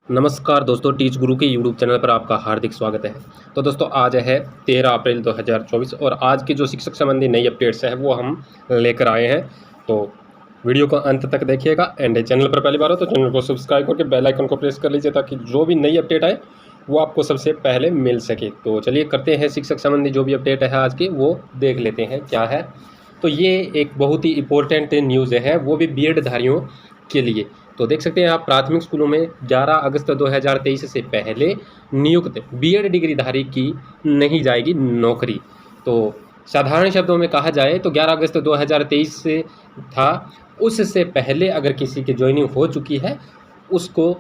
नमस्कार दोस्तों, टीच गुरु के यूट्यूब चैनल पर आपका हार्दिक स्वागत है। तो दोस्तों आज है 13 अप्रैल 2024 और आज की जो शिक्षक संबंधी नई अपडेट्स है वो हम लेकर आए हैं। तो वीडियो को अंत तक देखिएगा एंड चैनल पर पहली बार हो तो चैनल को सब्सक्राइब करके बेल आइकन को प्रेस कर लीजिए ताकि जो भी नई अपडेट आए वो आपको सबसे पहले मिल सके। तो चलिए करते हैं शिक्षक संबंधी जो भी अपडेट है आज की वो देख लेते हैं क्या है। तो ये एक बहुत ही इम्पोर्टेंट न्यूज़ है, वो भी बीएड धारियों के लिए। तो देख सकते हैं आप, प्राथमिक स्कूलों में 11 अगस्त 2023 से पहले नियुक्त बीएड डिग्रीधारी की नहीं जाएगी नौकरी। तो साधारण शब्दों में कहा जाए तो 11 अगस्त 2023 से था, उससे पहले अगर किसी की ज्वाइनिंग हो चुकी है उसको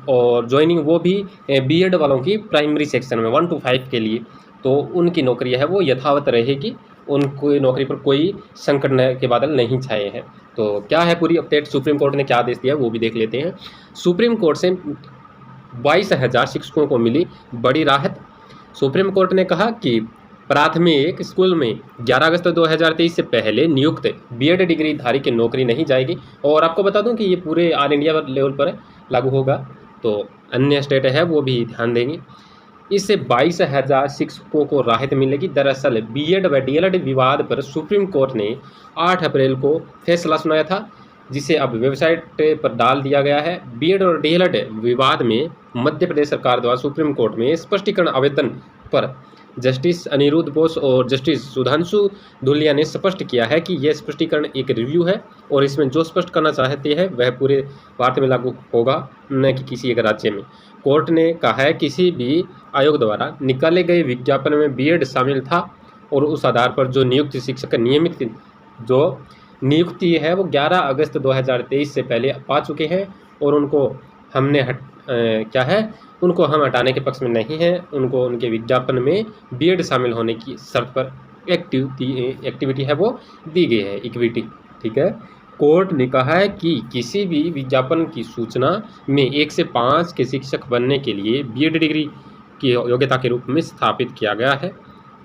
और ज्वाइनिंग वो भी बीएड वालों की प्राइमरी सेक्शन में 1 to 5 के लिए, तो उनकी नौकरी है वो यथावत रहेगी। उनको नौकरी पर कोई संकट के बादल नहीं छाए हैं। तो क्या है पूरी अपडेट, सुप्रीम कोर्ट ने क्या आदेश दिया वो भी देख लेते हैं। सुप्रीम कोर्ट से 22,000 शिक्षकों को मिली बड़ी राहत। सुप्रीम कोर्ट ने कहा कि प्राथमिक स्कूल में 11 अगस्त 2023 से पहले नियुक्त बीएड डिग्रीधारी की नौकरी नहीं जाएगी। और आपको बता दूं कि ये पूरे ऑल इंडिया लेवल पर लागू होगा, तो अन्य स्टेट है वो भी ध्यान देंगे। इससे 22,000 शिक्षकों को राहत मिलेगी। दरअसल बीएड व डीएलएड विवाद पर सुप्रीम कोर्ट ने 8 अप्रैल को फैसला सुनाया था, जिसे अब वेबसाइट पर डाल दिया गया है। बीएड और डीएलएड विवाद में मध्य प्रदेश सरकार द्वारा सुप्रीम कोर्ट में स्पष्टीकरण आवेदन पर जस्टिस अनिरुद्ध बोस और जस्टिस सुधांशु धुलिया ने स्पष्ट किया है कि यह स्पष्टीकरण एक रिव्यू है और इसमें जो स्पष्ट करना चाहते हैं वह पूरे भारत में लागू होगा, न कि किसी एक राज्य में। कोर्ट ने कहा है किसी भी आयोग द्वारा निकाले गए विज्ञापन में बीएड शामिल था और उस आधार पर जो नियुक्त शिक्षक नियमित जो नियुक्ति है वो 11 अगस्त 2023 से पहले पा चुके हैं और उनको हमने उनको हम हटाने के पक्ष में नहीं हैं। उनको उनके विज्ञापन में बीएड शामिल होने की शर्त पर एक्टिविटी है वो दी गई है, इक्विटी। ठीक है, कोर्ट ने कहा है कि किसी भी विज्ञापन की सूचना में 1 से 5 के शिक्षक बनने के लिए बीएड डिग्री की योग्यता के रूप में स्थापित किया गया है,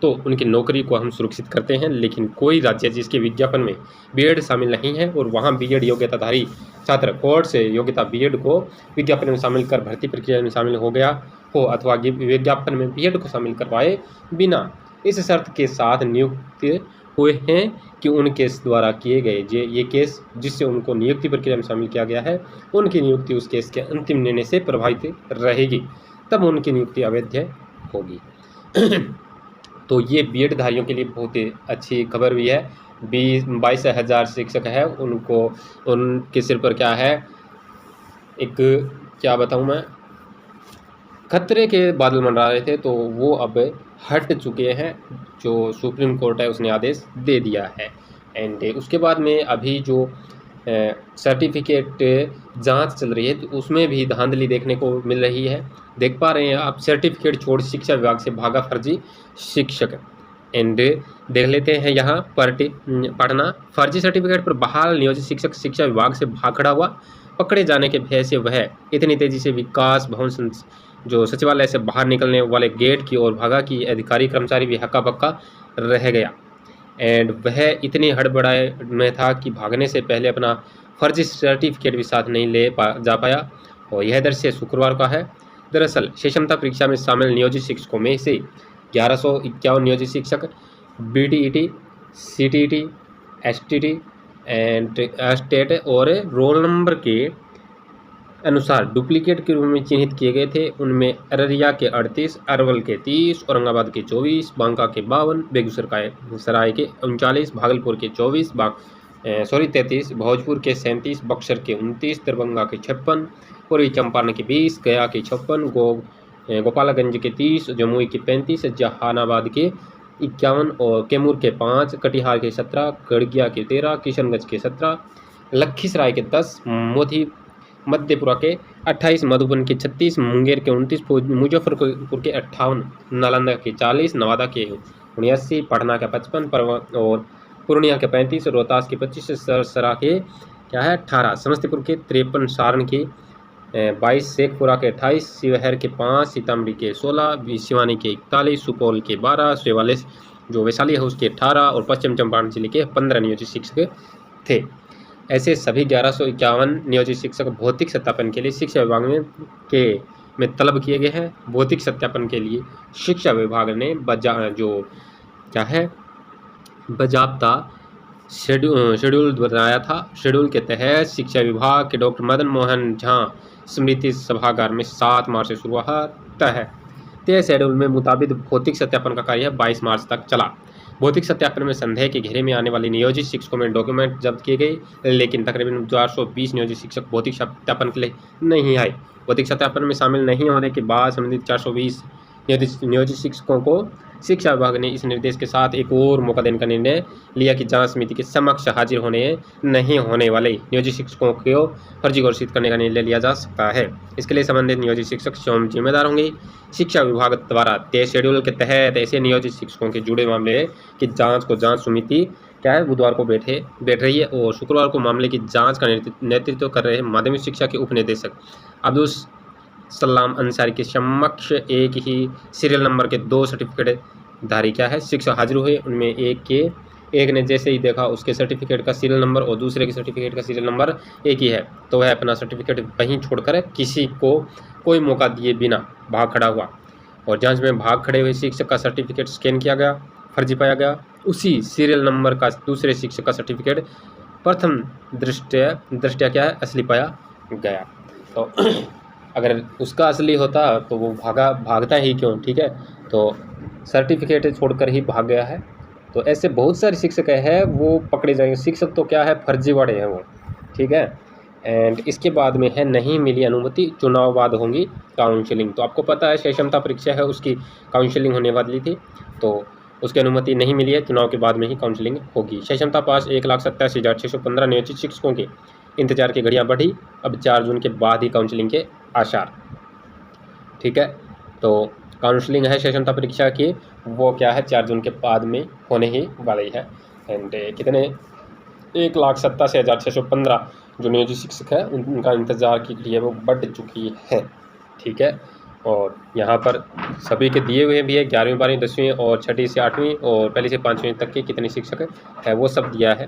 तो उनकी नौकरी को हम सुरक्षित करते हैं। लेकिन कोई राज्य जिसके विज्ञापन में बीएड शामिल नहीं है और वहां बीएड योग्यताधारी छात्र कोर्ट से योग्यता बीएड को विज्ञापन में शामिल कर भर्ती प्रक्रिया में शामिल हो गया हो अथवा विज्ञापन में बीएड को शामिल करवाए बिना इस शर्त के साथ नियुक्त हुए हैं कि उन केस द्वारा किए गए ये केस जिससे उनको नियुक्ति प्रक्रिया में शामिल किया गया है, उनकी नियुक्ति उस केस के अंतिम निर्णय से प्रभावित रहेगी, तब उनकी नियुक्ति अवैध होगी। तो ये बीएड धारियों के लिए बहुत ही अच्छी खबर भी है। 22,000 शिक्षक है, उनको उनके सिर पर क्या है, एक क्या बताऊं मैं, खतरे के बादल मंडरा रहे थे, तो वो अब हट चुके हैं। जो सुप्रीम कोर्ट है उसने आदेश दे दिया है। एंड उसके बाद में अभी जो सर्टिफिकेट जांच चल रही है तो उसमें भी धांधली देखने को मिल रही है। देख पा रहे हैं आप, सर्टिफिकेट छोड़ शिक्षा विभाग से भागा फर्जी शिक्षक। एंड देख लेते हैं यहाँ पढ़ना, फर्जी सर्टिफिकेट पर बहाल नियोजित शिक्षक शिक्षा विभाग से भाग खड़ा हुआ। पकड़े जाने के भय से वह इतनी तेजी से विकास भवन जो सचिवालय से बाहर निकलने वाले गेट की ओर भागा कि अधिकारी कर्मचारी भी हक्का बक्का रह गया। एंड वह इतनी हड़बड़ाए में था कि भागने से पहले अपना फर्जी सर्टिफिकेट भी साथ नहीं जा पाया। और यह दृश्य शुक्रवार का है। दरअसल क्षमता परीक्षा में शामिल नियोजित शिक्षकों में से 1151 नियोजित शिक्षक बीटीईटी, सीटीईटी, एसटीटी एंड स्टेट और रोल नंबर के अनुसार डुप्लीकेट के रूप में चिन्हित किए गए थे। उनमें अररिया के 38, अरवल के 30, औरंगाबाद के 24, बांका के 52, बेगूसराय के 39, भागलपुर के 33, भोजपुर के 37, बक्सर के 29, दरभंगा के 56, पूर्वी चंपारण के 20, गया के 56, गोपालगंज के 30, जमुई के 35, जहानाबाद के 51 और कैमूर के 5, कटिहार के 17, गढ़िया के 13, किशनगंज के 17, लखीसराय के 10, मधेपुरा के 28, मधुबन के 36, मुंगेर के 29, मुजफ्फरपुर के 58, नालंदा के 40, नवादा के 79, पटना के 55 और पूर्णिया के 35, रोहतास के 25, सरसरा के 18, समस्तीपुर के 53, सारण के 22, शेखपुरा के 28, शिवहर के 5, सीतामढ़ी के 16, सिवानी के 41, सुपौल के 12, वैशाली है उसके 18 और पश्चिम चंपारण जिले के 15 नियोजित शिक्षक थे। ऐसे सभी 1151 नियोजित शिक्षक भौतिक सत्यापन के लिए शिक्षा विभाग में तलब किए गए हैं। भौतिक सत्यापन के लिए शिक्षा विभाग ने बाजाबता शेड्यूल बनाया था। शेड्यूल के तहत शिक्षा विभाग के डॉक्टर मदन मोहन झा स्मृति सभागार में 7 मार्च से शुरू होता है। तय शेड्यूल में मुताबिक भौतिक सत्यापन का कार्य 22 मार्च तक चला। भौतिक सत्यापन में संदेह के घेरे में आने वाले नियोजित शिक्षकों में डॉक्यूमेंट जब्त किए गए, लेकिन तकरीबन 420 नियोजित शिक्षक भौतिक सत्यापन के लिए नहीं आए। भौतिक सत्यापन में शामिल नहीं होने के बाद संबंधित 420 नियोजित शिक्षकों को शिक्षा विभाग ने इस निर्देश के साथ एक और मौका देने का निर्णय लिया कि जांच समिति के समक्ष हाजिर नहीं होने वाले नियोजित शिक्षकों को फर्जी घोषित करने का निर्णय लिया जा सकता है। इसके लिए संबंधित नियोजित शिक्षक स्वयं जिम्मेदार होंगे। शिक्षा विभाग द्वारा तय शेड्यूल के तहत ऐसे नियोजित शिक्षकों के जुड़े मामले की जाँच को जाँच समिति बुधवार को बैठ रही है और शुक्रवार को मामले की जाँच का नेतृत्व कर रहे माध्यमिक शिक्षा के उप निदेशक अब्दुल सलाम अंसारी के समक्ष एक ही सीरियल नंबर के 2 सर्टिफिकेट धारी शिक्षक हाजिर हुए। उनमें एक ने जैसे ही देखा उसके सर्टिफिकेट का सीरियल नंबर और दूसरे के सर्टिफिकेट का सीरियल नंबर एक ही है, तो वह अपना सर्टिफिकेट वहीं छोड़कर किसी को कोई मौका दिए बिना भाग खड़ा हुआ और जांच में भाग खड़े हुए शिक्षक का सर्टिफिकेट स्कैन किया गया, फर्जी पाया गया। उसी सीरियल नंबर का दूसरे शिक्षक का सर्टिफिकेट प्रथम दृष्टया असली पाया गया। तो अगर उसका असली होता तो वो भागता ही क्यों, ठीक है। तो सर्टिफिकेट छोड़कर ही भाग गया है। तो ऐसे बहुत सारे शिक्षक हैं वो पकड़े जाएंगे। शिक्षक तो फर्जीवाड़े हैं वो, ठीक है। एंड इसके बाद में है नहीं मिली अनुमति, चुनाव बाद होंगी काउंसलिंग। तो आपको पता है क्षमता परीक्षा है उसकी काउंसलिंग होने वाली थी, तो उसकी अनुमति नहीं मिली है। चुनाव के बाद में ही काउंसलिंग होगी। क्षमता पास 1,87,615 नियोजित शिक्षकों के इंतजार की घड़ियां बढ़ी। अब 4 जून के बाद ही काउंसलिंग के आसार, ठीक है। तो काउंसलिंग है क्षमता परीक्षा की, वो 4 जून के बाद में होने ही वाली है। एंड कितने 1,87,615 जो नियोजित शिक्षक है उनका इंतज़ार की घड़ियाँ वो बढ़ चुकी है, ठीक है। और यहाँ पर सभी के दिए हुए भी है 11वीं 12वीं 10वीं और 6ठी से 8वीं और पहली से 5वीं तक के कितने शिक्षक है वो सब दिया है।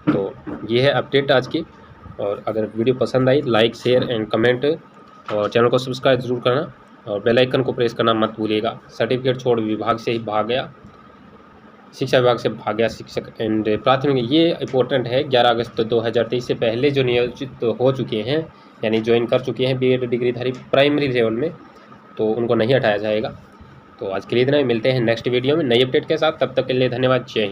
तो ये है अपडेट आज की। और अगर वीडियो पसंद I like share and comment और चैनल को सब्सक्राइब ज़रूर करना और बेल आइकन को प्रेस करना मत भूलिएगा। सर्टिफिकेट छोड़ विभाग से ही भाग गया, शिक्षा विभाग से भाग गया शिक्षक। एंड प्राथमिक ये इंपॉर्टेंट है 11 अगस्त 2023 से पहले जो नियोजित हो चुके हैं यानी ज्वाइन कर चुके हैं बीएड डिग्रीधारी प्राइमरी लेवल में, तो उनको नहीं हटाया जाएगा। तो आज के लिए इतना ही, मिलते हैं नेक्स्ट वीडियो में नई अपडेट के साथ। तब तक के लिए धन्यवाद, जय हिंद।